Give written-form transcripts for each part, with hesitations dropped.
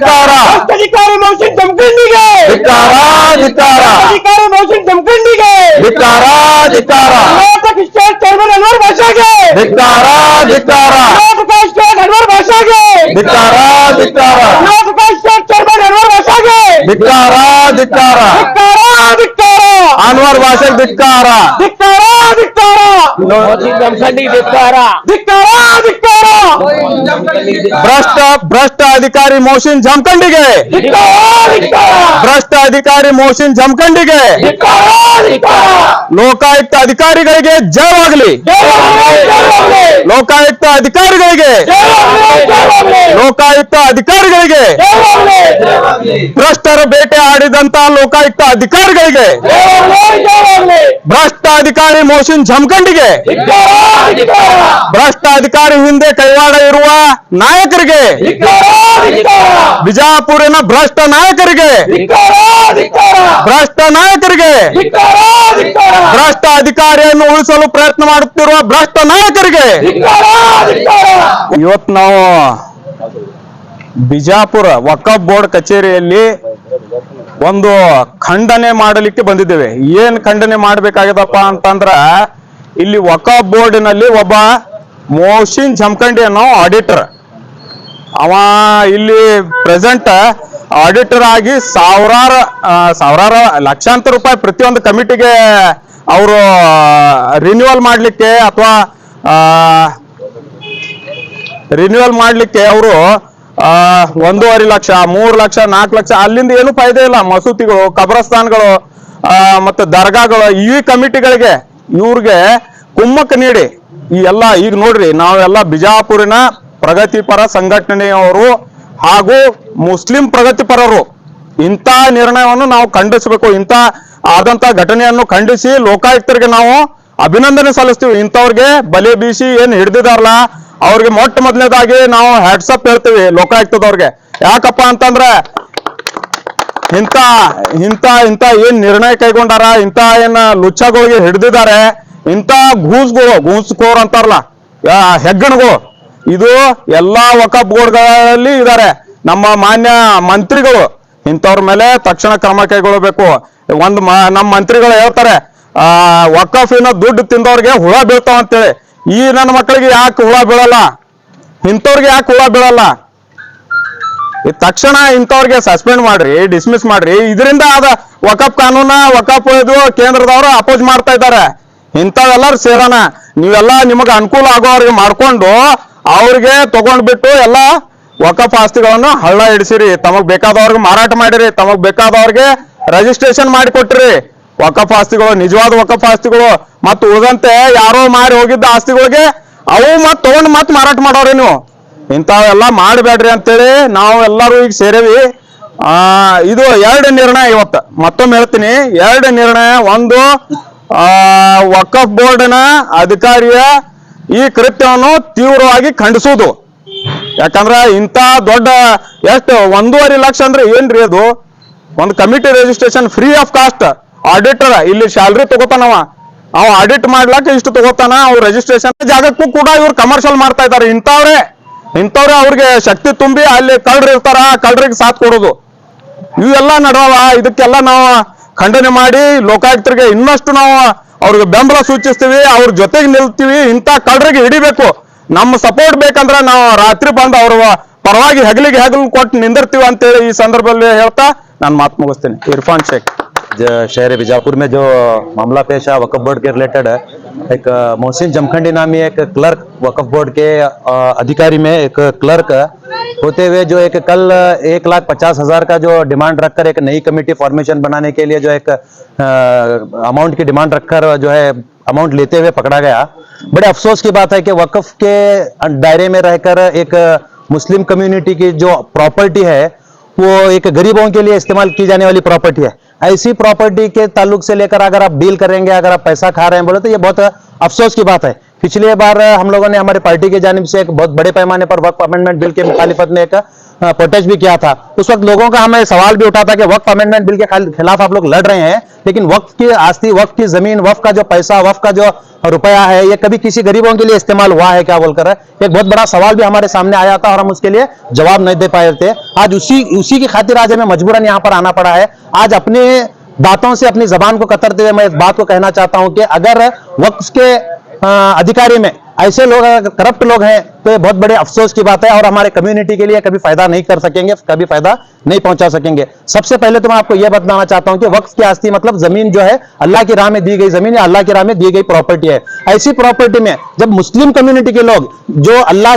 ಧಿಕ್ಕಾರ ಅಧಿಕಾರಿ ಮೋಷನ್ ಜಮಖಂಡಿಗೆ ಧಿಕ್ಕಾರ ಧಿಕ್ಕಾರ ಅಧಿಕಾರಿ ಮೋಷನ್ ಜಮಖಂಡಿಗೆ ಧಿಕ್ಕಾರ ಧಿಕ್ಕಾರ ಕರ್ನಾಟಕ ಸ್ಟೇಟ್ ಚೇರ್ಮನ್ ಅನ್ವರ್ ಭಾಷಾಗೆ ಧಿಕ್ಕಾರ ಧಿಕ್ಕಾರ ಕರ್ನಾಟಕ ಸ್ಟೇಟ್ ಅನ್ವರ್ ಭಾಷಾಗೆ ಧಿಕ್ಕಾರ ಧಿಕ್ಕಾರ ಕರ್ನಾಟಕ ಸ್ಟೇಟ್ ಚೇರ್ಮನ್ ಅನ್ವರ್ ಭಾಷಾಗೆ ಧಿಕ್ಕಾರ ಧಿಕ್ಕಾರ ಧಿಕ್ಕಾರ ಧಿಕ್ಕಾರ ಅನ್ವರ್ ಭಾಷೆಗೆ ಧಿಕ್ಕಾರ ಧಿಕ್ಕಾರ ಧಿಕ್ಕಾರ ಜಮಖಂಡಿಗೆ ಧಿಕ್ಕಾರ ಧಿಕ್ಕಾರ ಧಿಕ್ಕಾರ ಭ್ರಷ್ಟ ಅಧಿಕಾರಿ ಮೋಷಿನ್ ಜಮಖಂಡಿಗೆ ಭ್ರಷ್ಟ ಅಧಿಕಾರಿ ಮೋಷಿನ್ ಜಮಖಂಡಿಗೆ ಲೋಕಾಯುಕ್ತ ಅಧಿಕಾರಿಗಳಿಗೆ ಜಯವಾಗಲಿ ಲೋಕಾಯುಕ್ತ ಅಧಿಕಾರಿಗಳಿಗೆ ಲೋಕಾಯುಕ್ತ ಅಧಿಕಾರಿಗಳಿಗೆ ಭ್ರಷ್ಟರ ಬೇಟೆ ಆಡಿದಂತ ಲೋಕಾಯುಕ್ತ ಅಧಿಕಾರಿಗಳಿಗೆ ಭ್ರಷ್ಟ ಅಧಿಕಾರಿ ಮೋಷಿನ್ ಜಮಖಂಡಿಗೆ ಭ್ರಷ್ಟ ಅಧಿಕಾರಿ ಹಿಂದೆ ಕೈವಾಡ ಇರುವ ನಾಯಕರಿಗೆ ಬಿಜಾಪುರಿನ ಭ್ರಷ್ಟ ನಾಯಕರಿಗೆ ಭ್ರಷ್ಟ ನಾಯಕರಿಗೆ ಭ್ರಷ್ಟ ಅಧಿಕಾರಿಯನ್ನು ಉಳಿಸಲು ಪ್ರಯತ್ನ ಮಾಡುತ್ತಿರುವ ಭ್ರಷ್ಟ ನಾಯಕರಿಗೆ ಇವತ್ತು ನಾವು ಬಿಜಾಪುರ ವಕಫ್ ಬೋರ್ಡ್ ಕಚೇರಿಯಲ್ಲಿ ಒಂದು ಖಂಡನೆ ಮಾಡಲಿಕ್ಕೆ ಬಂದಿದ್ದೇವೆ. ಏನ್ ಖಂಡನೆ ಮಾಡ್ಬೇಕಾಗಿದಪ್ಪ ಅಂತಂದ್ರ, ಇಲ್ಲಿ ವಕಫ್ ಬೋರ್ಡಿನಲ್ಲಿ ಒಬ್ಬ ಮೋಷಿನ್ ಜಮಖಂಡಿ ಅನ್ನೋ ಆಡಿಟರ್, ಅವ ಇಲ್ಲಿ ಪ್ರೆಸೆಂಟ್ ಆಡಿಟರ್ ಆಗಿ ಸಾವಿರಾರು ಲಕ್ಷಾಂತರ ರೂಪಾಯಿ ಪ್ರತಿಯೊಂದು ಕಮಿಟಿಗೆ ಅವರು ರಿನ್ಯೂವಲ್ ಮಾಡ್ಲಿಕ್ಕೆ ಅಥವಾ ರಿನ್ಯೂವಲ್ ಮಾಡ್ಲಿಕ್ಕೆ ಅವರು 1.5 ಲಕ್ಷ 3 ಲಕ್ಷ 4 ಲಕ್ಷ, ಅಲ್ಲಿಂದ ಏನು ಫಾಯ್ದೆ ಇಲ್ಲ. ಮಸೂತಿಗಳು, ಕಬ್ರಸ್ತಾನ್ಗಳು ಮತ್ತೆ ದರ್ಗಾಗಳು, ಈ ಕಮಿಟಿಗಳಿಗೆ ಇವ್ರಿಗೆ ಕುಮ್ಮಕ್ಕ ನೀಡಿ ಈ ಎಲ್ಲ, ಈಗ ನೋಡ್ರಿ ನಾವೆಲ್ಲ ಬಿಜಾಪುರಿನ ಪ್ರಗತಿಪರ ಸಂಘಟನೆಯವರು ಹಾಗೂ ಮುಸ್ಲಿಂ ಪ್ರಗತಿಪರರು ಇಂಥ ನಿರ್ಣಯವನ್ನು ನಾವು ಖಂಡಿಸಬೇಕು. ಇಂಥ ಆದಂತ ಘಟನೆಯನ್ನು ಖಂಡಿಸಿ ಲೋಕಾಯುಕ್ತರಿಗೆ ನಾವು ಅಭಿನಂದನೆ ಸಲ್ಲಿಸ್ತೀವಿ. ಇಂಥವ್ರಿಗೆ ಬಲೆ ಬೀಸಿ ಏನ್ ಹಿಡ್ದಿದಾರಲ್ಲ ಅವ್ರಿಗೆ ಮೊಟ್ಟ ಮೊದಲನೇದಾಗಿ ನಾವು ಹ್ಯಾಟ್ಸಪ್ ಹೇಳ್ತೀವಿ ಲೋಕಾಯುಕ್ತದವ್ರಿಗೆ. ಯಾಕಪ್ಪ ಅಂತಂದ್ರೆ ಇಂಥ ಇಂಥ ಇಂಥ ಏನ್ ನಿರ್ಣಯ ಕೈಗೊಂಡಾರ, ಇಂಥ ಏನ್ ಲುಚ್ಚಗಳಿಗೆ ಹಿಡ್ದಿದ್ದಾರೆ, ಇಂಥ ಗೂಸ್ಕೋರ್ ಅಂತಾರಲ್ಲ ಹೆಗ್ಗಣಗಳು, ಇದು ಎಲ್ಲಾ ವಕಫ್ ಬೋರ್ಡ್ಗಳಲ್ಲಿ ಇದ್ದಾರೆ. ನಮ್ಮ ಮಾನ್ಯ ಮಂತ್ರಿಗಳು ಇಂಥವ್ರ ಮೇಲೆ ತಕ್ಷಣ ಕ್ರಮ ಕೈಗೊಳ್ಳಬೇಕು. ನಮ್ಮ ಮಂತ್ರಿಗಳು ಹೇಳ್ತಾರೆ ವಕಫಿನ ದುಡ್ಡು ತಿಂದವ್ರಿಗೆ ಹುಳ ಬೀಳ್ತಾವ ಅಂತೇಳಿ. ಈ ನನ್ನ ಮಕ್ಕಳಿಗೆ ಯಾಕೆ ಹುಳ ಬೀಳಲ್ಲ, ಇಂಥವ್ರಿಗೆ ಯಾಕೆ ಹುಳ ಬೀಳಲ್ಲ? ತಕ್ಷಣ ಇಂಥವ್ರಿಗೆ ಸಸ್ಪೆಂಡ್ ಮಾಡ್ರಿ, ಡಿಸ್ಮಿಸ್ ಮಾಡ್ರಿ. ಇದರಿಂದ ಆದ ವಕಫ್ ಕಾನೂನ ವಕಫ್ ಇದು ಕೇಂದ್ರದವರು ಅಪೋಸ್ ಮಾಡ್ತಾ ಇದ್ದಾರೆ. ಇಂಥವೆಲ್ಲರೂ ಸೇರೋಣ, ನೀವೆಲ್ಲ ನಿಮಗೆ ಅನುಕೂಲ ಆಗೋವ್ರಿಗೆ ಮಾಡ್ಕೊಂಡು ಅವ್ರಿಗೆ ತಗೊಂಡ್ಬಿಟ್ಟು ಎಲ್ಲ ವಕಫ್ ಆಸ್ತಿಗಳನ್ನು ಹಳ್ಳ ಹಿಡಿಸಿರಿ. ತಮಗ್ ಬೇಕಾದವ್ರಿಗೆ ಮಾರಾಟ ಮಾಡಿರಿ, ತಮಗ್ ಬೇಕಾದವ್ರಿಗೆ ರಿಜಿಸ್ಟ್ರೇಷನ್ ಮಾಡಿಕೊಟ್ರಿ. ವಕಫ್ ಆಸ್ತಿಗಳು ನಿಜವಾದ ವಕಫ್ ಆಸ್ತಿಗಳು, ಮತ್ತು ಉಳಿದಂತೆ ಯಾರೋ ಮಾರಿ ಹೋಗಿದ್ದ ಆಸ್ತಿಗಳಿಗೆ ಅವು ಮತ್ ತಗೊಂಡು ಮತ್ ಮಾರಾಟ ಮಾಡೋರಿ. ನೀವು ಇಂಥವೆಲ್ಲ ಮಾಡಬೇಡ್ರಿ ಅಂತೇಳಿ ನಾವು ಎಲ್ಲರೂ ಈಗ ಸೇರೇವಿ. ಇದು 2 ನಿರ್ಣಯ ಇವತ್ತು ಮತ್ತೊಮ್ಮೆ ಹೇಳ್ತೀನಿ. 2 ನಿರ್ಣಯ. ಒಂದು, ವಕಫ್ ಬೋರ್ಡಿನ ಅಧಿಕಾರಿಯ ಈ ಕೃತ್ಯವನ್ನು ತೀವ್ರವಾಗಿ ಖಂಡಿಸುವುದು. ಯಾಕಂದ್ರೆ ಇಂಥ ದೊಡ್ಡ ಎಷ್ಟು 1.5 ಲಕ್ಷ ಅಂದ್ರೆ ಏನ್ರಿ ಅದು? ಒಂದು committee registration free of cost. Auditor ಇಲ್ಲಿ ಸ್ಯಾಲ್ರಿ ತಗೋತಾನವ, ಅವ ಆಡಿಟ್ ಮಾಡ್ಲಾಕ ಇಷ್ಟು ತಗೋತಾನ. ಅವ್ರ ರಿಜಿಸ್ಟ್ರೇಷನ್ ಜಾಗಕ್ಕೂ ಕೂಡ ಇವ್ರು ಕಮರ್ಷಿಯಲ್ ಮಾಡ್ತಾ ಇದ್ದಾರೆ. ಇಂಥವ್ರೆ ಅವ್ರಿಗೆ ಶಕ್ತಿ ತುಂಬಿ ಅಲ್ಲಿ ಕಳ್ರು ಇರ್ತಾರ, ಕಳ್ರಿಗೆ ಸಾಥ್ ಕೊಡೋದು ಇವೆಲ್ಲ ನಡವ. ಇದಕ್ಕೆಲ್ಲ ನಾವು ಖಂಡನೆ ಮಾಡಿ ಲೋಕಾಯುಕ್ತರಿಗೆ ಇನ್ನಷ್ಟು ನಾವು ಅವ್ರಿಗೆ ಬೆಂಬಲ ಸೂಚಿಸ್ತೀವಿ, ಅವ್ರ ಜೊತೆಗೆ ನಿಲ್ತೀವಿ. ಇಂಥ ಕಳ್ರಿಗೆ ಹಿಡಿಬೇಕು. ನಮ್ಮ ಸಪೋರ್ಟ್ ಬೇಕಂದ್ರೆ ನಾವು ರಾತ್ರಿ ಬಂದು ಅವ್ರ ಪರವಾಗಿ ಹೆಗಲಿಗೆ ಕೊಟ್ಟು ನಿಂದಿರ್ತೀವಿ ಅಂತೇಳಿ ಈ ಸಂದರ್ಭದಲ್ಲಿ ಹೇಳ್ತಾ ನಾನು ಮಾತು ಮುಗಿಸ್ತೇನೆ. इरफान शेख। शहर बीजापुर में जो मामला पेश है वक्फ बोर्ड के रिलेटेड, एक मोहसिन जमखंडी नामी एक क्लर्क वक्फ बोर्ड के अधिकारी में एक क्लर्क होते हुए जो एक कल 1,50,000 का जो डिमांड रखकर एक नई कमेटी फॉर्मेशन बनाने के लिए जो एक अमाउंट की डिमांड रखकर जो है अमाउंट लेते हुए पकड़ा गया। बड़े अफसोस की बात है कि वक्फ के दायरे में रहकर एक मुस्लिम कम्युनिटी की जो प्रॉपर्टी है वो एक गरीबों के लिए इस्तेमाल की जाने वाली प्रॉपर्टी है। ऐसी प्रॉपर्टी के ताल्लुक से लेकर अगर आप डील करेंगे, अगर आप पैसा खा रहे हैं बोले तो ये बहुत अफसोस की बात है। पिछले बार हम लोगों ने हमारी पार्टी की जानिब से एक बहुत बड़े पैमाने पर वक्फ अमेंडमेंट बिल के मुखालिफत में एक प्रोटेस्ट भी किया था। उस वक्त लोगों का हमें सवाल भी उठा था कि वक्फ अमेंडमेंट बिल के खिलाफ आप लोग लड़ रहे हैं, लेकिन वक्फ की आस्ती, वक्फ की जमीन, वक्फ का जो पैसा, वक्फ का जो रुपया है, ये कभी किसी गरीबों के लिए इस्तेमाल हुआ है क्या बोलकर एक बहुत बड़ा सवाल भी हमारे सामने आया था और हम उसके लिए जवाब नहीं दे पाए थे। आज उसी की खातिर आज हमें मजबूरन यहाँ पर आना पड़ा है। आज अपने दांतों से अपनी जबान को कतरते हुए मैं इस बात को कहना चाहता हूं कि अगर वक्फ के अधिकारी में ऐसे लोग, करप्ट लोग हैं, तो ये बहुत बड़े अफसोस की बात है और हमारे कम्युनिटी के लिए कभी फायदा नहीं कर सकेंगे, कभी फायदा नहीं पहुंचा सकेंगे। सबसे पहले तो मैं आपको यह बताना चाहता हूं कि वक्फ की आस्ती मतलब जमीन जो है अल्लाह की राह में दी गई जमीन या अल्लाह की राह में दी गई प्रॉपर्टी है। ऐसी प्रॉपर्टी में जब मुस्लिम कम्युनिटी के लोग जो अल्लाह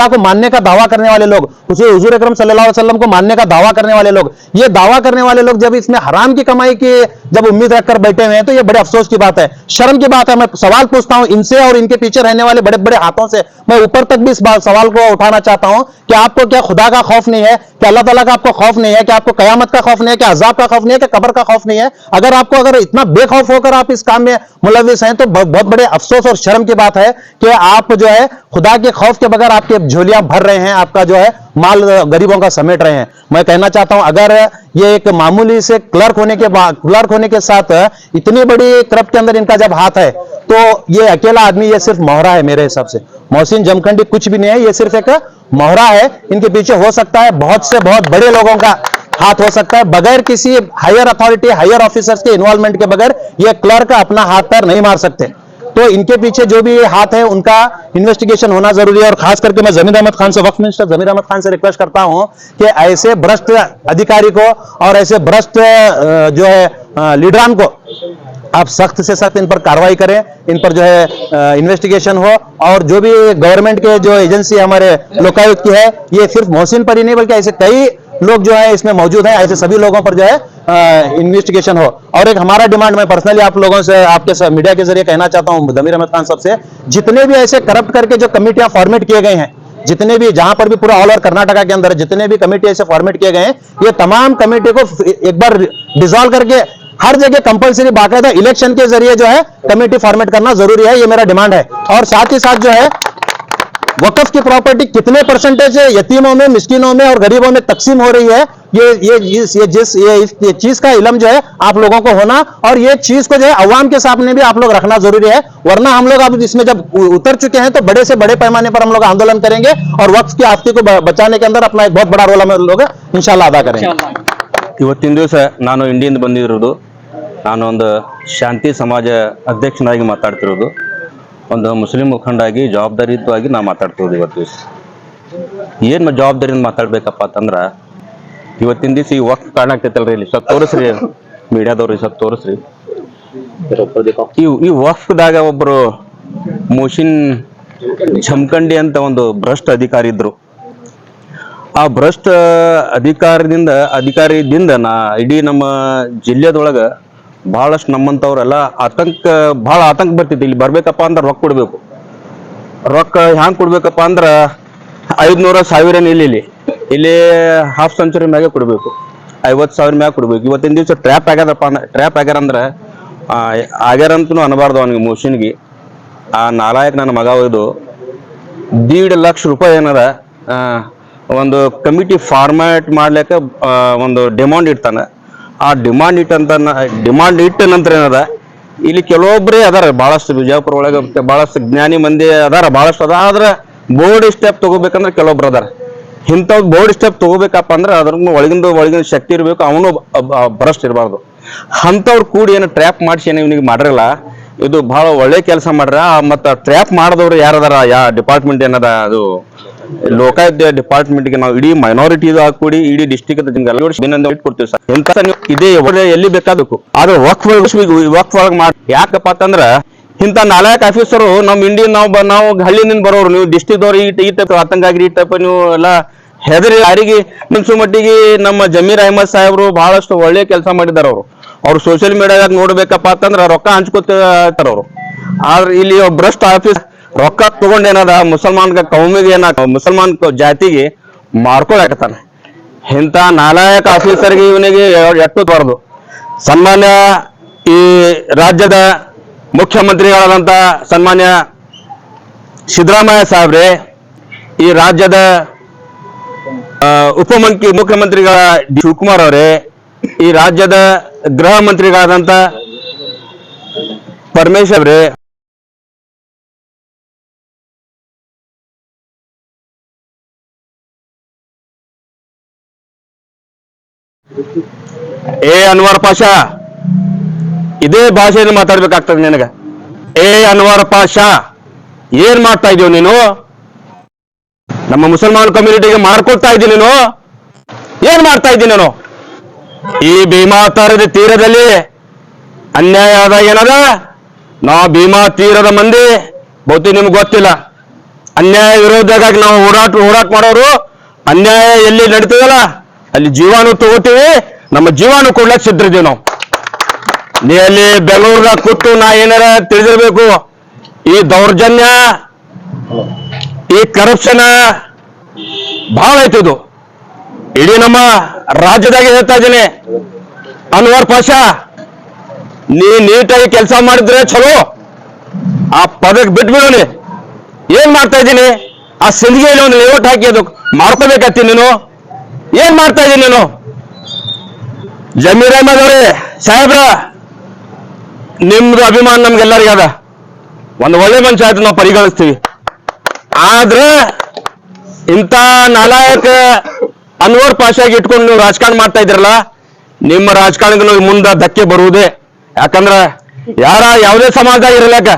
को मानने का दावा करने वाले लोग, उसे हुजूर अकरम सल्लल्लाहु अलैहि वसल्लम को मानने का दावा करने वाले लोग, ये दावा करने वाले लोग जब इसमें हराम की कमाई की जब उम्मीद रखकर बैठे हुए हैं, तो ये बड़े अफसोस की बात है, शर्म की बात है। मैं सवाल पूछता हूं इनसे और इनके पीछे रहने वाले बड़े बड़े हाथों से, मैं ऊपर तक भी इस सवाल को उठाना चाहता हूं कि आपको क्या खुदा का खौफ नहीं है, क्या अल्लाह ताला का आपको खौफ नहीं है, क्या आपको कयामत का खौफ नहीं है, क्या अजाब का खौफ नहीं है, क्या कब्र का खौफ नहीं है? अगर इतना बेखौफ होकर आप इस काम में मुलविस हैं, तो बहुत बड़े अफसोस और शर्म की बात है कि आप जो है खुदा के खौफ के बगैर आपके झोलियां भर रहे हैं, आपका जो है माल गरीबों का समेट रहे हैं। मैं कहना चाहता हूं अगर ये एक मामूली से क्लर्क होने के साथ इतनी बड़ी करप्ट के अंदर इनका जब हाथ है, तो ये अकेला आदमी, ये सिर्फ मोहरा है मेरे हिसाब से। मोहसिन जमखंडी कुछ भी नहीं है, ये सिर्फ एक मोहरा है। इनके पीछे हो सकता है बहुत से बहुत बड़े लोगों का हाथ हो सकता है। बगैर किसी हायर अथॉरिटी, हायर ऑफिसर्स के इन्वॉल्वमेंट के बगैर ये क्लर्क अपना हाथ पैर नहीं मार सकते। तो इनके पीछे जो भी हाथ है उनका इन्वेस्टिगेशन होना जरूरी है। और खास करके मैं जमीर अहमद खान से, वक्फ मिनिस्टर जमीर अहमद खान से रिक्वेस्ट करता हूं कि ऐसे भ्रष्ट अधिकारी को और ऐसे भ्रष्ट जो है लीडरान को आप सख्त से सख्त इन पर कार्रवाई करें, इन पर जो है इन्वेस्टिगेशन हो। और जो भी गवर्नमेंट के जो एजेंसी हमारे लोकायुक्त की है, ये सिर्फ मोहसिन पर ही नहीं बल्कि ऐसे कई लोग जो है इसमें मौजूद हैं, ऐसे सभी लोगों पर जो है इन्वेस्टिगेशन हो। और एक हमारा डिमांड मैं पर्सनली आप लोगों से, आपके मीडिया के जरिए कहना चाहता हूं जमीर अहमद खान साहब से, जितने भी ऐसे करप्ट करके जो कमिटियां फॉर्मेट किए गए हैं, जितने भी जहां पर भी पूरा ऑल ओवर कर्नाटका के अंदर जितने भी कमेटी ऐसे फॉर्मेट किए गए हैं, ये तमाम कमेटी को एक बार डिसॉल्व करके हर जगह कंपलसरी बाकायदा इलेक्शन के जरिए जो है कमेटी फॉर्मेट करना जरूरी है, ये मेरा डिमांड है। और साथ ही साथ जो है वक्फ की प्रॉपर्टी कितने परसेंटेज यतीमों में, मिस्किनों में और गरीबों में तकसीम हो रही है, ये चीज का इल्म जो है आप लोगों को होना, और ये चीज को जो है अवाम के सामने भी आप लोग रखना जरूरी है। वरना हम लोग अब इसमें जब उतर चुके हैं तो बड़े से बड़े पैमाने पर हम लोग आंदोलन करेंगे और वक्फ की आस्ती को बचाने के अंदर अपना एक बहुत बड़ा रोल हम लोग इंशाल्लाह अदा करेंगे। ಇವತ್ತಿನ ದಿವಸ ನಾನು ಇಂಡಿಯಿಂದ ಬಂದಿರೋದು, ನಾನು ಒಂದು ಶಾಂತಿ ಸಮಾಜ ಅಧ್ಯಕ್ಷನಾಗಿ ಮಾತಾಡ್ತಿರೋದು, ಒಂದು ಮುಸ್ಲಿಂ ಮುಖಂಡಾಗಿ ಜವಾಬ್ದಾರಿಯುತವಾಗಿ ನಾ ಮಾತಾಡ್ತಿರೋದು. ಇವತ್ತು ದಿವಸ ಏನು ಜವಾಬ್ದಾರಿಯಿಂದ ಮಾತಾಡ್ಬೇಕಪ್ಪ ಅಂತಂದ್ರೆ, ಇವತ್ತಿನ ದಿವಸ ಈ ವಕ್ಫ್ ಕಾಣಾಕ್ತೈತಲ್ರಿ, ಇಲ್ಲಿ ಸ್ವಲ್ಪ ತೋರಿಸ್ರಿ ಮೀಡಿಯಾದವ್ರು, ಸ್ವಲ್ಪ ತೋರಿಸ್ರಿ. ಈ ವಕ್ಫ್ದಾಗ ಒಬ್ಬರು ಮೋಹಸಿನ್ ಜಮಖಂಡಿ ಅಂತ ಒಂದು ಭ್ರಷ್ಟ ಅಧಿಕಾರಿ ಇದ್ರು. ಆ ಭ್ರಷ್ಟ ಅಧಿಕಾರಿದಿಂದ ಇಡೀ ನಮ್ಮ ಜಿಲ್ಲೆದೊಳಗ ಬಹಳಷ್ಟು ನಮ್ಮಂತವ್ರೆಲ್ಲ ಬಹಳ ಆತಂಕ ಬರ್ತಿತ್ತು. ಇಲ್ಲಿ ಬರ್ಬೇಕಪ್ಪ ಅಂದ್ರೆ ರೊಕ್ಕ ಕೊಡ್ಬೇಕು. ರೊಕ್ಕ ಹ್ಯಾಂಗ್ ಕೊಡ್ಬೇಕಪ್ಪ ಅಂದ್ರ 500,000 ಇಲ್ಲಿ ಹಾಫ್ ಸೆಂಚುರಿ ಮ್ಯಾಗೆ ಕೊಡ್ಬೇಕು, 50,000 ಮ್ಯಾಗ ಕೊಡ್ಬೇಕು. ಇವತ್ತಿನ ದಿವಸ ಟ್ರ್ಯಾಪ್ ಆಗ್ಯಾರ ಅಂದ್ರೆ ಆಗ್ಯಾರಂತೂ ಅನ್ಬಾರ್ದು ಅವನಿಗೆ, ಮೋಹಸಿನ್ಗೆ. ಆ ನಾಲಾಯಕ್ ನನ್ನ ಮಗ ಒಯ್ದು 1.5 ಲಕ್ಷ ರೂಪಾಯಿ ಏನದ ಒಂದು ಕಮಿಟಿ ಫಾರ್ಮ್ಯಾಟ್ ಮಾಡ್ಲಿಕ್ಕೆ ಒಂದು ಡಿಮಾಂಡ್ ಇಡ್ತಾನೆ. ಆ ಡಿಮಾಂಡ್ ಇಟ್ಟ ನಂತರ ಏನದ, ಇಲ್ಲಿ ಕೆಲವೊಬ್ಬರೇ ಅದಾರ, ಬಹಳಷ್ಟು ಬಿಜಾಪುರ ಒಳಗೆ ಬಹಳಷ್ಟು ಜ್ಞಾನಿ ಮಂದಿ ಅದಾರ, ಬಹಳಷ್ಟು ಅದ. ಆದ್ರೆ ಬೋರ್ಡ್ ಸ್ಟೆಪ್ ತಗೋಬೇಕಂದ್ರೆ ಕೆಲವೊಬ್ರು ಅದಾರ. ಇಂಥವ್ ಬೋರ್ಡ್ ಸ್ಟೆಪ್ ತಗೋಬೇಕಪ್ಪ ಅಂದ್ರೆ ಅದ್ರ ಒಳಗಿನ ಶಕ್ತಿ ಇರಬೇಕು, ಅವನು ಭ್ರಷ್ಟ ಇರಬಾರ್ದು. ಅಂಥವ್ರು ಕೂಡಿ ಏನು ಟ್ರ್ಯಾಪ್ ಮಾಡಿಸಿ ಏನು ಇವನಿಗೆ ಮಾಡಿರಲ್ಲ, ಇದು ಬಹಳ ಒಳ್ಳೆ ಕೆಲಸ ಮಾಡ್ರ. ಮತ್ತ ಟ್ರ್ಯಾಪ್ ಮಾಡಿದವ್ರು ಯಾರದಾರ, ಡಿಪಾರ್ಟ್ಮೆಂಟ್ ಏನದ, ಅದು ಲೋಕಾಯುಕ್ತ ಡಿಪಾರ್ಟ್ಮೆಂಟ್ಗೆ ನಾವು ಇಡೀ ಮೈನಾರಿಟಿ ಹಾಕಿ ಇಡೀ ಡಿಸ್ಟ್ರಿಕ್ಟ್ ಕೊಡ್ತೀವಿ ಸರ್. ಎಂತ ಇದೇ ಎಲ್ಲಿ ಬೇಕಾದಕ್ಕೂ, ಆದ್ರೆ ವಕ್ಫ್ ಒಳಗೆ ಮಾಡಿ. ಯಾಕಪ್ಪ ಅಂತಂದ್ರ ಇಂಥ ನಾಲ್ಕು ಆಫೀಸರು ನಮ್ ಇಂಡಿಯನ್ ನಾವು ಹಳ್ಳಿನಿಂದ ಬರೋರು, ನೀವು ಡಿಸ್ಟ್ರಿಕ್ಟ್ದವ್ರು ಈ ಟೈಪ್ ಆತಂಕ ಆಗ್ರಿ, ಈ ಟೈಪ್ ನೀವು ಎಲ್ಲ ಹೆದರಿ ಯಾರಿಗೆ ಮನ್ಸು ಮಟ್ಟಿಗೆ ನಮ್ಮ ಜಮೀರ್ ಅಹಮದ್ ಸಾಹೇಬ್ರು ಬಹಳಷ್ಟು ಒಳ್ಳೆ ಕೆಲಸ ಮಾಡಿದಾರ. ಅವ್ರು ಸೋಷಿಯಲ್ ಮೀಡಿಯಾದಾಗ ನೋಡ್ಬೇಕಪ್ಪ ಅಂತಂದ್ರ ರೊಕ್ಕ ಹಂಚ್ಕೋತಾರ ಅವ್ರು. ಆದ್ರೆ ಇಲ್ಲಿ ಭ್ರಷ್ಟ ಆಫೀಸ್ ರೊಕ್ಕ ತಗೊಂಡೇನದ ಮುಸಲ್ಮಾನ್ ಜಾತಿಗೆ ಮಾರ್ಕೊಳಕತ್ತಾನೆ. ಇಂಥ ನಾಲಾಯಕ ಆಫೀಸರ್ಗೆ ಇವನಿಗೆ ಎಟ್ಟಬಾರದು. ಸನ್ಮಾನ್ಯ ಈ ರಾಜ್ಯದ ಮುಖ್ಯಮಂತ್ರಿಗಳಾದಂಥ ಸನ್ಮಾನ್ಯ ಸಿದ್ದರಾಮಯ್ಯ ಸಾಹೇಬ್ರೆ, ಈ ರಾಜ್ಯದ ಮುಖ್ಯಮಂತ್ರಿಗಳ ಶಿವಕುಮಾರ್ ಅವರೇ, ಈ ರಾಜ್ಯದ ಗೃಹ ಮಂತ್ರಿಗಳಾದಂತ ಪರಮೇಶ್ವರ್ ಅವರೇ, ಅನ್ವರ್ ಪಾಷಾ, ಇದೇ ಭಾಷೆಯನ್ನು ಮಾತಾಡ್ಬೇಕಾಗ್ತದೆ ನಿನಗ. ಅನ್ವರ್ ಪಾಷಾ, ಏನ್ ಮಾಡ್ತಾ ಇದೀವ ನೀನು? ನಮ್ಮ ಮುಸಲ್ಮಾನ್ ಕಮ್ಯುನಿಟಿಗೆ ಮಾಡ್ಕೊಡ್ತಾ ಇದ್ದೀನಿ ನೀನು? ಏನ್ ಮಾಡ್ತಾ ಇದ್ದೀನಿ ನೀನು? ಈ ಭೀಮಾ ತೀರದಲ್ಲಿ ಅನ್ಯಾಯ ಆದಾಗ ಏನದ? ನಾವು ಭೀಮಾ ತೀರದ ಮಂದಿ ಬಹುತೇಕ ನಿಮ್ಗೆ ಗೊತ್ತಿಲ್ಲ. ಅನ್ಯಾಯ ವಿರೋಧವಾಗಿ ನಾವು ಹೋರಾಟ ಮಾಡೋರು. ಅನ್ಯಾಯ ಎಲ್ಲಿ ನಡೀತದಲ್ಲ ಅಲ್ಲಿ ಜೀವಾನು ತಗೋತೀವಿ, ನಮ್ಮ ಜೀವಾನು ಕೊಡ್ಲಕ್ ಸಿದ್ರಿದ್ದೀವಿ ನಾವು. ನೀ ಅಲ್ಲಿ ಬೆಂಗಳೂರದಾಗ ಕೂತು ನಾ ಏನಾರ ತಿಳಿದಿರ್ಬೇಕು. ಈ ದೌರ್ಜನ್ಯ, ಈ ಕರಪ್ಷನ್ ಬಹಳ ಐತಿದು. ಇಡೀ ನಮ್ಮ ರಾಜ್ಯದಾಗ ಹೇಳ್ತಾ ಇದ್ದೀನಿ, ಅನ್ವರ್ ಪಾಷಾ, ನೀ ನೀಟಾಗಿ ಕೆಲಸ ಮಾಡಿದ್ರೆ ಚಲೋ, ಆ ಪದಕ್ಕೆ ಬಿಟ್ಬಿಡು. ನೀ ಏನ್ ಮಾಡ್ತಾ ಇದ್ದೀನಿ? ಆ ಸಿಂಧಿಗೆಯಲ್ಲಿ ಒಂದು ಲೇಔಟ್ ಹಾಕಿ ಅದು ಮಾಡ್ಕೋಬೇಕತ್ತಿ ನೀನು. ಏನ್ ಮಾಡ್ತಾ ಇದ್ದೀನಿ ನೀನು? ಜಮೀರ್ ಅಹಮದ್ ಅವರೇ, ಸಾಹೇಬ್ರ, ನಿಮ್ದು ಅಭಿಮಾನ ನಮ್ಗೆಲ್ಲರಿಗೂ ಅದ. ಒಂದು ಒಳ್ಳೆ ಮನುಷ್ಯ ಆಯ್ತು ನಾವು ಪರಿಗಣಿಸ್ತೀವಿ. ಆದ್ರೆ ಇಂಥ ನಾಲಾಯಕ ಅನ್ವರ್ ಪಾಷಾಗಿ ಇಟ್ಕೊಂಡು ನೀವು ರಾಜಕಾರಣ ಮಾಡ್ತಾ ಇದ್ರಲ್ಲ, ನಿಮ್ಮ ರಾಜಕಾರಣಕ್ಕೆ ಮುಂದೆ ಧಕ್ಕೆ ಬರುವುದೇ. ಯಾಕಂದ್ರ ಯಾವುದೇ ಸಮಾಜದಾಗ ಇರಲಾಕ,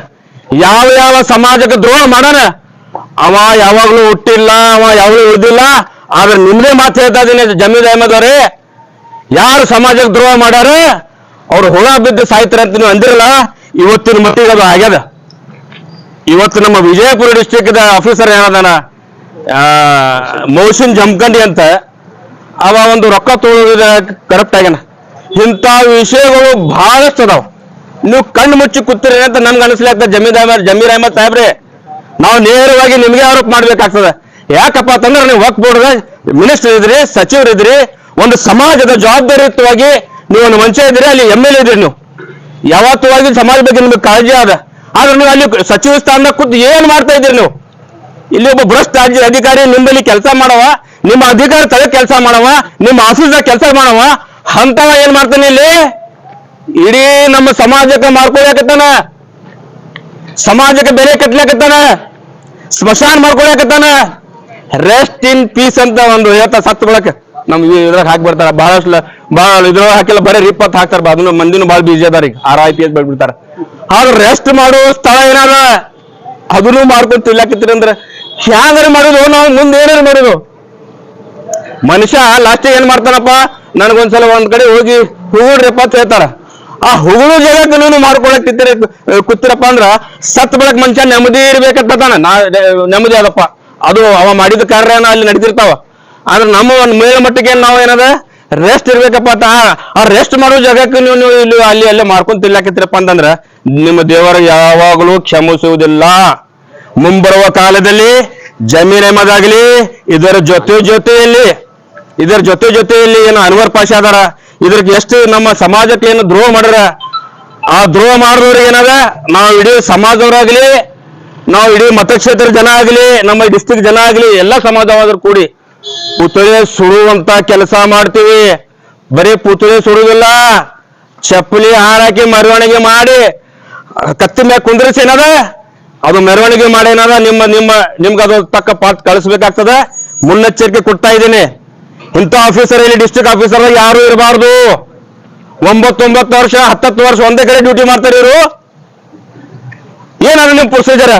ಯಾವ ಸಮಾಜಕ್ಕೆ ದ್ರೋಹ ಮಾಡೋಣ, ಅವ ಯಾವಾಗ್ಲೂ ಹುಟ್ಟಿಲ್ಲ, ಅವ ಯಾವಾಗ್ಲೂ ಉಳಿದಿಲ್ಲ. ಆದ್ರೆ ನಿಮ್ದೇ ಮಾತು ಹೇಳ್ತಾ ಇದ್ದೀನಿ ಜಮೀರ್ ಅಹಮದ್ ಅವರೇ, ಯಾರು ಸಮಾಜಕ್ಕೆ ದ್ರೋಹ ಮಾಡ್ಯಾರ ಅವ್ರು ಹುಳ ಬಿದ್ದು ಸಾಯ್ತಾರೆ ಅಂತ ನೀವು ಅಂದಿರಲ್ಲ, ಇವತ್ತಿನ ಮಟ್ಟಿಗೆ ಅದು ಆಗ್ಯದ. ಇವತ್ತು ನಮ್ಮ ವಿಜಯಪುರ ಡಿಸ್ಟ್ರಿಕ್ಟ್ ಆಫೀಸರ್ ಏನದಾನ, ಮೌಸಿನ್ ಜಮಖಂಡಿ ಅಂತ, ಅವ ಒಂದು ರೊಕ್ಕ ತೊಗೊಳೋದ ಕರಪ್ಟ್ ಆಗ್ಯಾನ. ಇಂಥ ವಿಷಯಗಳು ಬಹಳಷ್ಟು ಅದಾವ. ನೀವು ಕಣ್ಣು ಮುಚ್ಚಿ ಕೂತಿರಿ ಅಂತ ನಮ್ಗೆ ಅನಿಸ್ಲಾಗ್ತದೆ. ಜಮೀರ್ ಅಹಮದ್ ಸಾಹೇಬ್ರೆ, ನಾವು ನೇರವಾಗಿ ನಿಮ್ಗೆ ಆರೋಪ ಮಾಡ್ಬೇಕಾಗ್ತದೆ. ಯಾಕಪ್ಪ ಅಂತಂದ್ರೆ ನೀವು ವಕ್ಫ್ ಬೋರ್ಡ್ ಮಿನಿಸ್ಟರ್ ಇದ್ರಿ, ಸಚಿವರಿದ್ರಿ, ಒಂದು ಸಮಾಜದ ಜವಾಬ್ದಾರಿಯುತವಾಗಿ ನೀವು ಒಂದು ಮಂಚ ಇದ್ರಿ, ಅಲ್ಲಿ MLA ಇದ್ರಿ. ನೀವು ಯಾವತ್ತುವಾಗಿ ಸಮಾಜ ಬಗ್ಗೆ ನಿಮ್ಗೆ ಕಾಳಜಿ ಆದ. ಆದ್ರೆ ನೀವು ಅಲ್ಲಿ ಸಚಿವ ಸ್ಥಾನದಾಗ ಕೂತು ಏನ್ ಮಾಡ್ತಾ ಇದ್ದೀರಿ ನೀವು? ಇಲ್ಲಿ ಒಬ್ಬ ಭ್ರಷ್ಟ ಅಧಿಕಾರಿ ನಿಮ್ಮಲ್ಲಿ ಕೆಲಸ ಮಾಡವ, ನಿಮ್ಮ ಅಧಿಕಾರ ತಲೆ ಕೆಲಸ ಮಾಡವ, ನಿಮ್ಮ ಆಫೀಸ್ದಾಗ ಕೆಲಸ ಮಾಡವ, ಅಂತವ ಏನ್ ಮಾಡ್ತಾನೆ ಇಲ್ಲಿ? ಇಡೀ ನಮ್ಮ ಸಮಾಜಕ್ಕೆ ಮಾಡ್ಕೊಳಕತ್ತಾನ, ಸಮಾಜಕ್ಕೆ ಬೆಲೆ ಕಟ್ಲಾಕತ್ತಾನ, ಸ್ಮಶಾನ ಮಾಡ್ಕೊಳಕತ್ತಾನ. ರೆಸ್ಟ್ ಇನ್ ಪೀಸ್ ಅಂತ ಒಂದು ಹೇಳ್ತಾ ಸತ್ತು ಬಳಕ ನಮ್ಗೆ ಇದ್ರಾಗ ಹಾಕಿ ಬರ್ತಾರ. ಬಹಳ ಇದ್ರೊಳಗೆ ಹಾಕಿಲ್ಲ, ಬರೀ ರಿಪ್ಪತ್ ಹಾಕ್ತಾರ. ಅದನ್ನ ಮಂದಿನ ಭಾಳ ಬೀಜ ಅದಾರ. ಈಗ RIP ಬೆಳ್ಬಿಡ್ತಾರ. ಆದ್ರೆ ರೆಸ್ಟ್ ಮಾಡೋ ಸ್ಥಳ ಏನಾರ ಅದನ್ನು ಮಾಡ್ಕೊಂಡು ತಿರ್ಲಾಕತ್ತೀರಿ ಅಂದ್ರೆ ಹ್ಯಾಂಗಾರ ಮಾಡೋದು? ನಾವು ಮುಂದೆ ಏನಾರು ಮಾಡೋದು? ಮನುಷ್ಯ ಲಾಸ್ಟಿಗೆ ಏನ್ ಮಾಡ್ತಾನಪ್ಪ, ನನಗೊಂದ್ಸಲ ಒಂದ್ ಕಡೆ ಹೋಗಿ ಹುಗುಳ್ರಿಪ್ಪ ಅಂತ ಹೇಳ್ತಾರ. ಆ ಹುಗುಳು ಜಾಗಕ್ಕೆ ನೀವು ಮಾಡ್ಕೊಳಕ್ ಕೂತಿರಪ್ಪ ಅಂದ್ರ ಸತ್ ಬೆಳಕ್ ಮನುಷ್ಯ ನೆಮ್ಮದಿ ಇರ್ಬೇಕಂತಾನ. ನೆಮ್ಮದಿ ಅದಪ್ಪ, ಅದು ಅವ ಮಾಡಿದ ಕಾರ್ಯನ ಅಲ್ಲಿ ನಡೀತಿರ್ತಾವ. ಆದ್ರೆ ನಮ್ಮ ಒಂದು ಮೇಲ್ಮಟ್ಟಿಗೆ ನಾವು ಏನದ ರೆಸ್ಟ್ ಇರ್ಬೇಕಪ್ಪ ಅಂತ. ಆ ರೆಸ್ಟ್ ಮಾಡೋ ಜಾಗಕ್ಕೆ ನೀವು ಇಲ್ಲಿ ಅಲ್ಲೇ ಮಾಡ್ಕೊಂಡ್ ತಿರ್ಲಾಕತ್ತೀರಪ್ಪ ಅಂತಂದ್ರ ನಿಮ್ಮ ದೇವರು ಯಾವಾಗಲೂ ಕ್ಷಮಿಸುವುದಿಲ್ಲ. ಮುಂಬರುವ ಕಾಲದಲ್ಲಿ ಜಮೀರ್ ಅಹಮದ್ ಆಗಲಿ, ಇದರ ಜೊತೆಯಲ್ಲಿ ಏನು ಅನ್ವರ್ ಪಾಷಾ ಅದಾರ, ಇದ್ರಿಗೆ ಎಷ್ಟು ನಮ್ಮ ಸಮಾಜಕ್ಕೆ ಏನು ದ್ರೋಹ ಮಾಡ್ಯಾರ, ಆ ದ್ರೋಹ ಮಾಡಿದವ್ರಿಗೆ ಏನದ, ನಾವು ಇಡೀ ಸಮಾಜದವರಾಗ್ಲಿ, ನಾವು ಇಡೀ ಮತಕ್ಷೇತ್ರ ಜನ ಆಗ್ಲಿ, ನಮ್ಮ ಡಿಸ್ಟ್ರಿಕ್ಟ್ ಜನ ಆಗ್ಲಿ, ಎಲ್ಲ ಸಮಾಜವಾದ್ರು ಕೂಡಿ ಪುತಳೆ ಸುಡುವಂತ ಕೆಲಸ ಮಾಡ್ತೀವಿ. ಬರೀ ಪುತಳೆ ಸುಡುವುದಿಲ್ಲ, ಚಪ್ಪಲಿ ಹಾರಾಕಿ ಮೆರವಣಿಗೆ ಮಾಡಿ ಕತ್ತಿ ಮ್ಯಾಗ ಕುಂದ್ರಿಸಿ ಏನದ ಅದು ಮೆರವಣಿಗೆ ಮಾಡಿ ಏನದ ನಿಮ್ಗೆ ಅದು ತಕ್ಕ ಪಾಠ ಕಳಿಸ್ಬೇಕಾಗ್ತದ. ಮುನ್ನೆಚ್ಚರಿಕೆ ಕೊಡ್ತಾ ಇದ್ದೀನಿ. ಇಂಥ ಆಫೀಸರ್ ಇಲ್ಲಿ ಡಿಸ್ಟ್ರಿಕ್ಟ್ ಆಫೀಸರ್ ಯಾರು ಇರಬಾರ್ದು. 9 ವರ್ಷ 10 ವರ್ಷ ಒಂದೇ ಕಡೆ ಡ್ಯೂಟಿ ಮಾಡ್ತಾರೆ ಇವರು. ಏನಾದ್ರು ನಿಮ್ ಪ್ರೊಸೀಜರ್?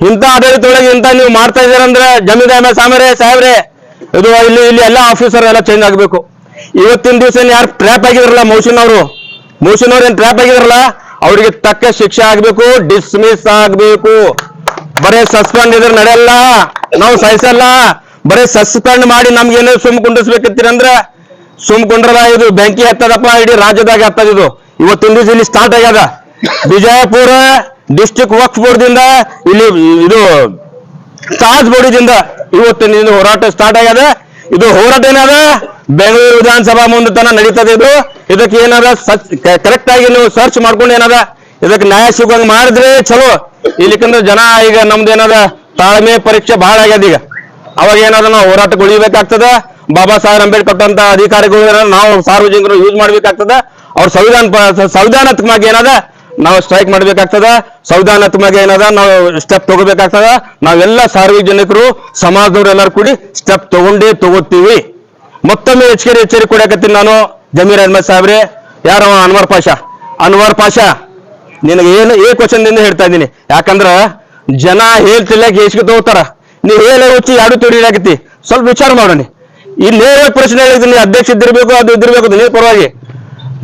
ಇಂಥ ಆಡಳಿತ ಒಳಗೆ ಇಂಥ ನೀವು ಮಾಡ್ತಾ ಇದ್ದೀರಂದ್ರೆ ಜಮೀರ್ ಅಹಮದ್ ಸಾಹೇಬ್ರೆ, ಇದು ಇಲ್ಲಿ ಎಲ್ಲ ಆಫೀಸರ್ ಎಲ್ಲ ಚೇಂಜ್ ಆಗ್ಬೇಕು. ಇವತ್ತಿನ ದಿವಸ ಯಾರು ಟ್ರ್ಯಾಪ್ ಆಗಿದ್ರಲ್ಲ, ಮೌಸಿನ್ ಅವ್ರು ಏನ್ ಟ್ರ್ಯಾಪ್ ಆಗಿದ್ರಲ್ಲ, ಅವ್ರಿಗೆ ತಕ್ಕ ಶಿಕ್ಷೆ ಆಗ್ಬೇಕು, ಡಿಸ್ಮಿಸ್ ಆಗ್ಬೇಕು. ಬರೇ ಸಸ್ಪೆಂಡ್ ಇದ್ರೆ ನಡೆಯಲ್ಲ, ನಾವು ಸಹಿಸಲ್ಲ. ಬರೇ ಸಸ್ಪೆಂಡ್ ಮಾಡಿ ನಮ್ಗೆ ಏನಾದ್ರು ಸುಮ್ ಕುಂಡಿಸ್ಬೇಕಿತ್ತೀರಂದ್ರ ಸುಮ್ ಕುಂಡ್ರಲ್ಲ. ಇದು ಬೆಂಕಿ ಹತ್ತದಪ್ಪ, ಇಡೀ ರಾಜ್ಯದಾಗ ಹತ್ತದ. ಇದು ಇವತ್ತಿನ ದಿವಸ ಇಲ್ಲಿ ಸ್ಟಾರ್ಟ್ ಆಗ್ಯದ. ಬಿಜಾಪುರ ಡಿಸ್ಟ್ರಿಕ್ಟ್ ವಕ್ಫ್ ಬೋರ್ಡ್ದಿಂದ ಇಲ್ಲಿ ಇದು ತಾಜ್ ಬೋರ್ಡಿದಿಂದ ಇವತ್ತಿನ ಹೋರಾಟ ಸ್ಟಾರ್ಟ್ ಆಗ್ಯದ. ಇದು ಹೋರಾಟ ಏನದ ಬೆಂಗಳೂರು ವಿಧಾನಸಭಾ ಮುಂದೆ ತನ ನಡೀತದೆ. ಇದಕ್ಕೆ ಏನದ ಕರೆಕ್ಟ್ ಆಗಿ ನೀವು ಸರ್ಚ್ ಮಾಡ್ಕೊಂಡು ಏನದ ಇದಕ್ಕೆ ನ್ಯಾಯ ಸಿಗುವಂಗ ಮಾಡಿದ್ರೆ ಚಲೋ. ಇಲ್ಲಿಕಂದ್ರೆ ಜನ ಈಗ ನಮ್ದು ಏನದ ತಾಳ್ಮೆ ಪರೀಕ್ಷೆ ಬಹಳ ಆಗ್ಯದ. ಈಗ ಅವಾಗ ಏನಾದ ನಾವು ಹೋರಾಟಕ್ಕೆ ಉಳಿಬೇಕಾಗ್ತದ. ಬಾಬಾ ಸಾಹೇಬ್ ಅಂಬೇಡ್ಕರ್ ಅಂತ ಅಧಿಕಾರಿಗಳು ನಾವು ಸಾರ್ವಜನಿಕರು ಯೂಸ್ ಮಾಡ್ಬೇಕಾಗ್ತದ. ಅವ್ರ ಸಂವಿಧಾನಾತ್ಮಕವಾಗಿ ಏನದ ನಾವು ಸ್ಟ್ರೈಕ್ ಮಾಡ್ಬೇಕಾಗ್ತದ, ಸಂವಿಧಾನಾತ್ಮಕ ಏನದ ನಾವು ಸ್ಟೆಪ್ ತಗೋಬೇಕಾಗ್ತದ. ನಾವೆಲ್ಲ ಸಾರ್ವಜನಿಕರು ಸಮಾಜದವ್ರು ಎಲ್ಲರೂ ಕೂಡಿ ಸ್ಟೆಪ್ ತಗೋತೀವಿ. ಮತ್ತೊಮ್ಮೆ ಎಚ್ಚರಿಕೆ ಕೊಡಕತ್ತೀನಿ ನಾನು. ಜಮೀರ್ ಅಹ್ಮದ್ ಸಾಹೇಬ್ರೆ, ಯಾರು ಅನ್ವರ್ ಪಾಷಾ ನಿನಗೆ ಏನು ಕ್ವಶನ್ ದಿಂದ ಹೇಳ್ತಾ ಇದ್ದೀನಿ. ಯಾಕಂದ್ರ ಜನ ಹೇಳ್ತಿಲ್ಲ ಹೇಸಿಗೆ ತಗೋತಾರ, ನೀ ಹೇಳಿ ಹುಚ್ಚಿ ಎರಡು ತೊಡಿಲಾಕತಿ. ಸ್ವಲ್ಪ ವಿಚಾರ ಮಾಡೋಣ. ಇಲ್ಲಿ ಪ್ರಶ್ನೆ ಹೇಳಿದ್ದೀನಿ, ಅಧ್ಯಕ್ಷ ಇದ್ದಿರ್ಬೇಕು, ಅದು ಇದ್ದಿರ್ಬೇಕು, ನೀ ಪರವಾಗಿ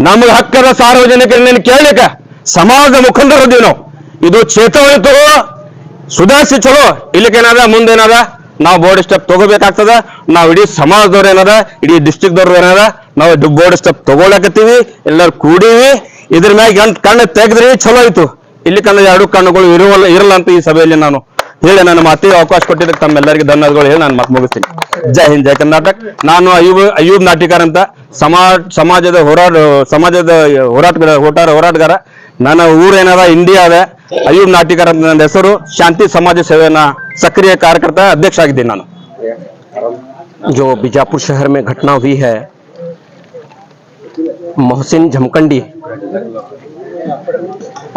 ನಮ್ಗೆ ಹಕ್ಕದ ಸಾರ್ವಜನಿಕರನ್ನ ಕೇಳಲಿಕ್ಕ ಸಮಾಜದ ಮುಖಂಡರದೀವಿ ನಾವು. ಇದು ಚೇತವಣಿ ತಗೋ, ಸುಧಾರಿಸಿ ಚಲೋ. ಇಲ್ಲಿಕೇನದ ಮುಂದೇನದ ನಾವು ಬೋರ್ಡ್ ಸ್ಟೆಪ್ ತಗೋಬೇಕಾಗ್ತದ. ನಾವು ಇಡೀ ಸಮಾಜದವ್ರು ಏನದ, ಇಡೀ ಡಿಸ್ಟ್ರಿಕ್ಟ್ ದವ್ರು ಏನದ, ನಾವು ಬೋರ್ಡ್ ಸ್ಟೆಪ್ ತಗೊಳಕತ್ತೀವಿ, ಎಲ್ಲರೂ ಕೂಡೀವಿ. ಇದ್ರ ಮ್ಯಾಗ ಕಣ್ಣು ತೆಗೆದ್ರಿ ಚಲೋ ಆಯ್ತು. ಇಲ್ಲಿ ಕಣ್ಣು ಎರಡು ಕಣ್ಣುಗಳು ಇರಲ್ಲ ಅಂತ ಈ ಸಭೆಯಲ್ಲಿ ನಾನು ಹೇಳಿ ನನ್ನ ಮಾತಿಗೆ ಅವಕಾಶ ಕೊಟ್ಟಿದ್ದಕ್ಕೆ ತಮ್ಮೆಲ್ಲರಿಗೆ ಧನ್ಯವಾದಗಳು ಹೇಳಿ ನಾನು ಮಾತು ಮುಗಿಸ್ತೀನಿ. ಜೈ ಹಿಂದ್, ಜೈ ಕರ್ನಾಟಕ. ನಾನು ಅಯ್ಯೂಬ್ ನಾಟಿಕಾರ್ ಅಂತ, ಸಮಾಜದ ಹೋರಾಟಗಾರ. ನನ್ನ ಊರೇನದ ಇಂಡಿಯಾ ಅದ. ಅಯ್ಯೂಬ್ ನಾಟಿಕಾರ್ ಅಂತ ನನ್ನ ಹೆಸರು. ಶಾಂತಿ ಸಮಾಜ ಸೇವೆನ सक्रिय कार्यकर्ता अध्यक्ष आगे नानु। जो बीजापुर शहर में घटना हुई है, मोहसिन झमकंडी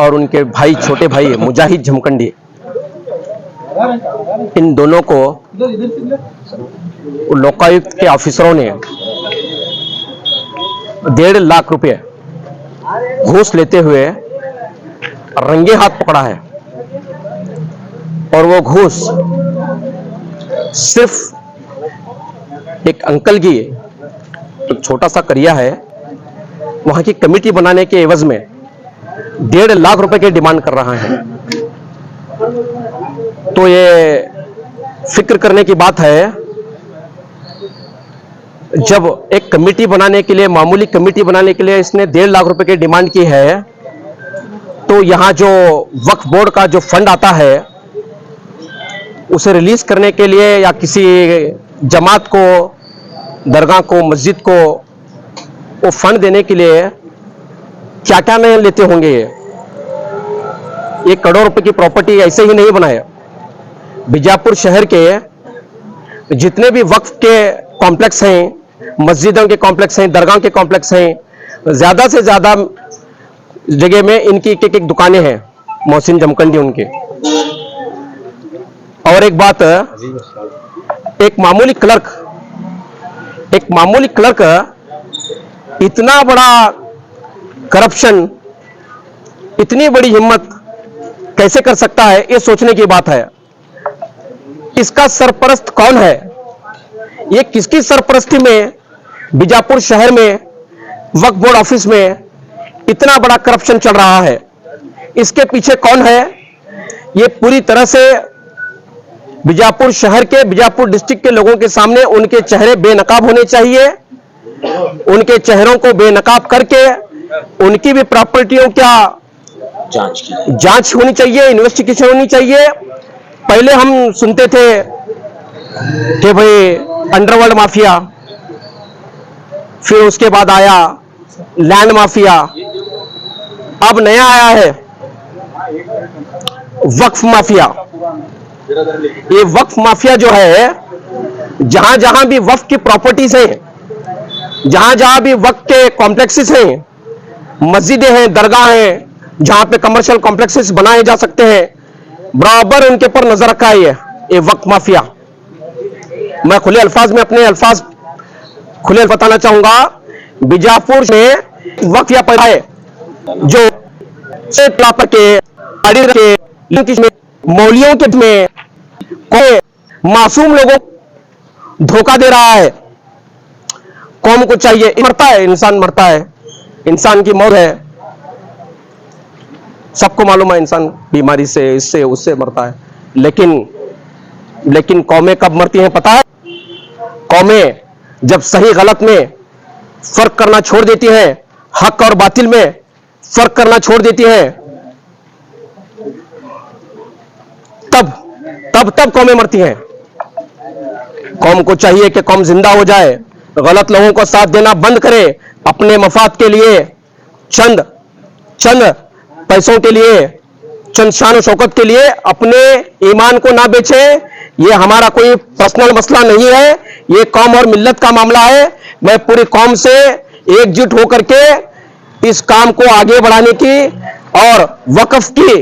और उनके भाई, छोटे भाई मुजाहिद झमकंडी, इन दोनों को लोकायुक्त के ऑफिसरों ने 1.5 लाख रुपए घूस लेते हुए रंगे हाथ पकड़ा है। और वो घूस सिर्फ एक अंकल की एक छोटा सा करिया है, वहां की कमेटी बनाने के एवज में 1.5 लाख रुपए की डिमांड कर रहा है। तो ये फिक्र करने की बात है, जब एक कमेटी बनाने के लिए, मामूली कमेटी बनाने के लिए इसने 1.5 लाख रुपए की डिमांड की है, तो यहां जो वक्फ बोर्ड का जो फंड आता है उसे रिलीज करने के लिए या किसी जमात को, दरगाह को, मस्जिद को वो फंड देने के लिए क्या क्या नहीं लेते होंगे। ये करोड़ों रुपए की प्रॉपर्टी ऐसे ही नहीं बनाए। बीजापुर शहर के जितने भी वक्फ के कॉम्प्लेक्स हैं, मस्जिदों के कॉम्प्लेक्स हैं, दरगाह के कॉम्प्लेक्स हैं, ज्यादा से ज्यादा जगह में इनकी एक दुकानें हैं, मोहसिन झमकंडी उनके। और एक बात, एक मामूली क्लर्क इतना बड़ा करप्शन, इतनी बड़ी हिम्मत कैसे कर सकता है, ये सोचने की बात है। इसका सरपरस्त कौन है? ये किसकी सरपरस्ती में बीजापुर शहर में वक्फ बोर्ड ऑफिस में इतना बड़ा करप्शन चल रहा है? इसके पीछे कौन है? ये पूरी तरह से बीजापुर शहर के, बीजापुर डिस्ट्रिक्ट के लोगों के सामने उनके चेहरे बेनकाब होने चाहिए। उनके चेहरों को बेनकाब करके उनकी भी प्रॉपर्टियों क्या जांच होनी चाहिए, इन्वेस्टिगेशन होनी चाहिए। पहले हम सुनते थे कि भाई अंडरवर्ल्ड माफिया, फिर उसके बाद आया लैंड माफिया, अब नया आया है वक्फ माफिया। ये वक्फ माफिया जो है, जहां जहां भी वक्फ की प्रॉपर्टीज हैं, जहां जहां भी वक्फ के कॉम्प्लेक्सेस हैं, मस्जिदें हैं, दरगाह हैं, जहां पे कमर्शियल कॉम्प्लेक्सेस बनाए जा सकते हैं, बराबर उनके पर नजर रखा है ये वक्फ माफिया। मैं खुले अल्फाज में अपने अल्फाज खुले बताना चाहूंगा, बीजापुर में वक्फ या पैदा है जो के मौलियों के में कोई मासूम लोगों धोखा दे रहा है। कौम को चाहिए, मरता है इंसान, मरता है, इंसान की मौत है, सबको मालूम है, इंसान बीमारी से, इससे उससे मरता है। लेकिन कौमें कब मरती हैं पता है? कौमें जब सही गलत में फर्क करना छोड़ देती हैं, हक और बातिल में फर्क करना छोड़ देती हैं, तब कौमें मरती हैं। कौम को चाहिए कि कौम जिंदा हो जाए, गलत लोगों को साथ देना बंद करे, अपने मफाद के लिए, चंद पैसों के लिए, चंद शान और शौकत के लिए अपने ईमान को ना बेचे। ये हमारा कोई पर्सनल मसला नहीं है, ये कौम और मिल्लत का मामला है। मैं पूरी कौम से एकजुट होकर के इस काम को आगे बढ़ाने की और वक्फ की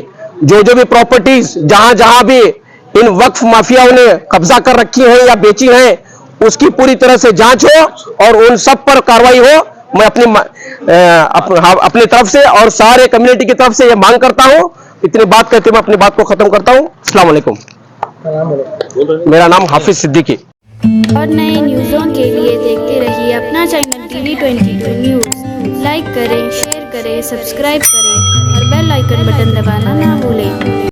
जो भी प्रॉपर्टीज जहां जहां भी इन वक्फ माफियाओं ने कब्जा कर रखी है या बेची है, उसकी पूरी तरह से जांच हो और उन सब पर कार्रवाई हो। मैं अपनी तरफ से और सारे कम्युनिटी की तरफ से ये मांग करता हूं। इतनी बात कहते हुए अपनी बात को खत्म करता हूं। अस्सलाम वालेकुम। मेरा नाम हाफिज सिद्दीकी। और नए न्यूज़ों के लिए देखते रहिए अपना चैनल TV22 न्यूज़। लाइक करें, शेयर करें, सब्सक्राइब करें और बेल आइकन बटन दबाना ना भूलें।